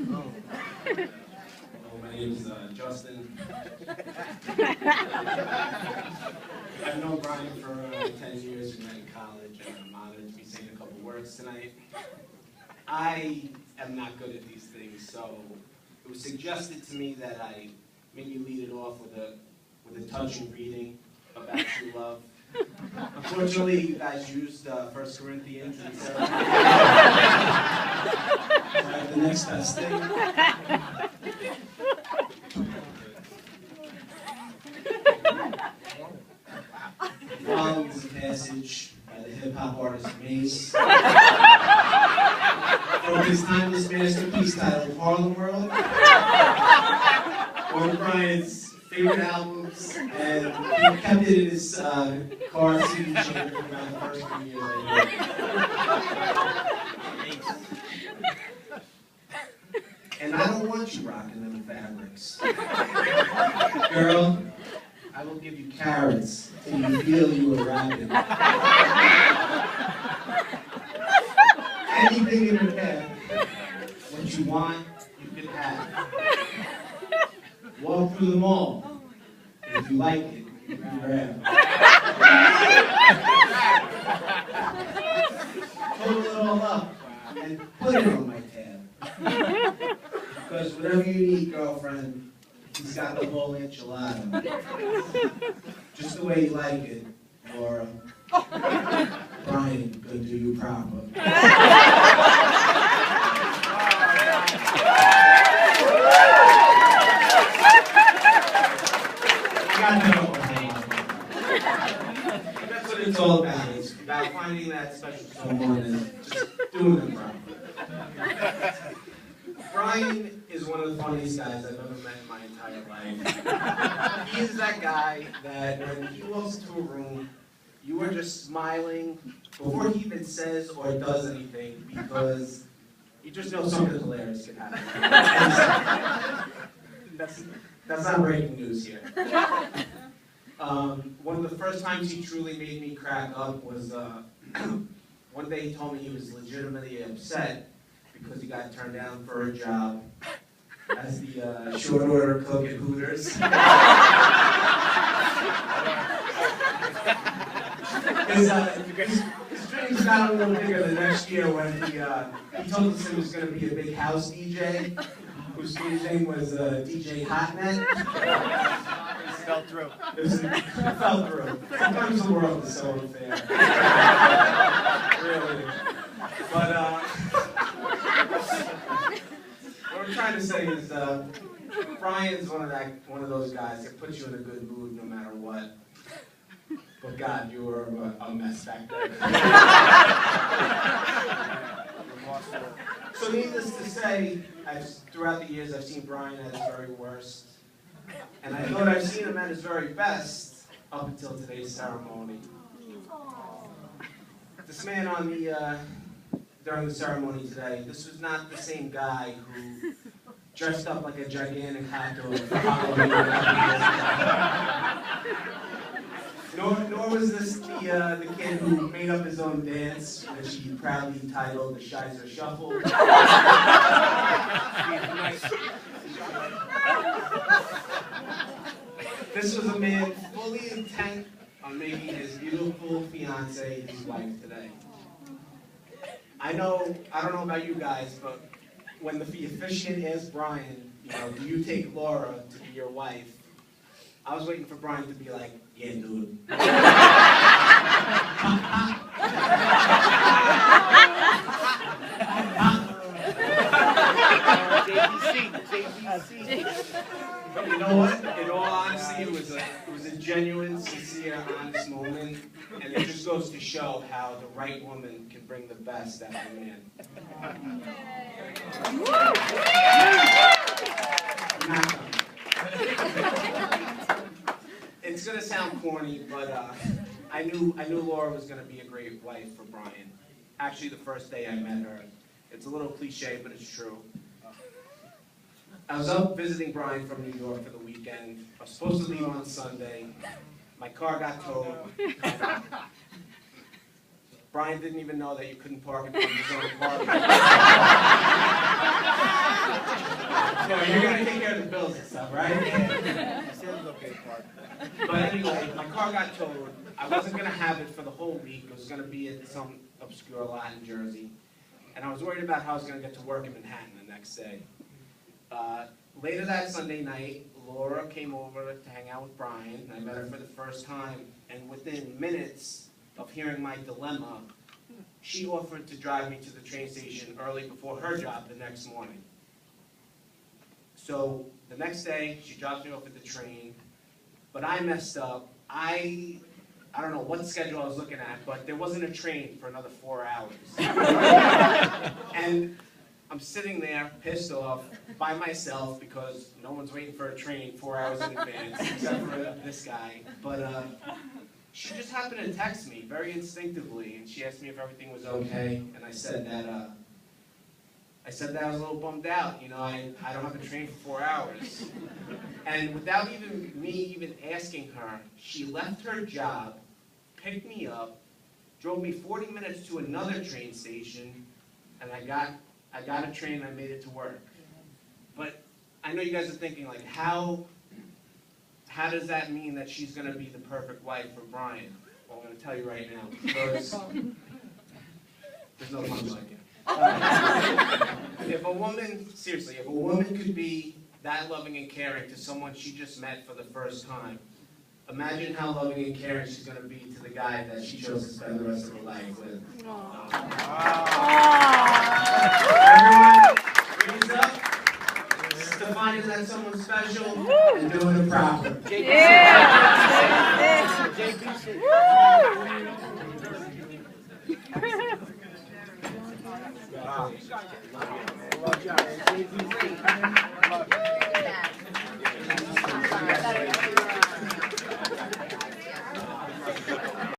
My name is Justin. I've known Brian for 10 years. We met in college, and I'm honored to be saying a couple words tonight. I am not good at these things, so it was suggested to me that I maybe lead it off with a touching reading about true love. Unfortunately, you guys used 1 Corinthians instead of the next best thing. Following is a passage by the hip-hop artist Mace from his timeless masterpiece titled Harlem World, one of Brian's favorite albums, and he kept it in his car CD changer for about the first few years I knew it. And I don't want you rocking them fabrics. Girl, I will give you carrots till you feel you are rapping. Anything in repair. What you want, you can have. Walk through the mall. If you like it, you can grab. Total it all up and put it on my tab. Because whatever you need, girlfriend, he's got the whole enchilada. Just the way you like it, Laura. Brian, gonna do you proper. That's what it's all about. It's about finding that special someone and just doing it properly. Brian is one of the funniest guys I've ever met in my entire life. He is that guy that when he walks into a room, you are just smiling before he even says or does anything because you just know something hilarious can happen. That's not breaking news here. One of the first times he truly made me crack up was one day he told me he was legitimately upset because he got turned down for a job as the short order cook at Hooters. His dreams got a little bigger the next year when he told us it was going to be a big house DJ, whose name was DJ Hotnet. It fell through. It fell through. Sometimes the world is so unfair. Really. But what I'm trying to say is Brian's one of those guys that puts you in a good mood no matter what. But God, you were a mess back there. So needless to say, throughout the years I've seen Brian at his very worst. And I thought I've seen him at his very best up until today's ceremony. This man on during the ceremony today, this was not the same guy who dressed up like a gigantic hot dog for Halloween. Nor was this the kid who made up his own dance, which he proudly titled the Shizer Shuffle. This was a man fully intent on making his beautiful fiancée his wife today. I don't know about you guys, but when the officiant asked Brian, do you take Laura to be your wife? I was waiting for Brian to be like, yeah, dude. But you know what? In all honesty, it was a genuine, sincere, honest moment, and it just goes to show how the right woman can bring the best out of a man. It's gonna sound corny, but I knew Laura was gonna be a great wife for Brian. Actually, the first day I met her. It's a little cliche, but it's true. I was up visiting Brian from New York for the weekend. I was supposed to leave on Sunday. My car got towed. Brian didn't even know that you couldn't park in front of his own apartment. bills and stuff, right? He said it was okay, Park. But anyway, my car got towed. I wasn't gonna have it for the whole week. It was gonna be at some obscure lot in Jersey. And I was worried about how I was gonna get to work in Manhattan the next day. Later that Sunday night, Laura came over to hang out with Brian, and I met her for the first time, and within minutes of hearing my dilemma, she offered to drive me to the train station early before her job the next morning. So the next day, she dropped me off at the train, but I messed up. I don't know what schedule I was looking at, but there wasn't a train for another 4 hours. And I'm sitting there, pissed off, by myself, because no one's waiting for a train 4 hours in advance, except for this guy. But she just happened to text me very instinctively, and she asked me if everything was okay, and I said that I was a little bummed out. You know, I don't have a train for 4 hours. And without me even asking her, she left her job, picked me up, drove me 40 minutes to another train station, and I got a train and I made it to work. But I know you guys are thinking, like, how does that mean that she's going to be the perfect wife for Brian? Well, I'm going to tell you right now, because there's no punchline yet. If a woman, seriously, if a woman could be that loving and caring to someone she just met for the first time, imagine how loving and caring she's going to be to the guy that she chose to spend the rest of her life with. Everyone, raise up. Defining that someone special and doing it proper. Wow.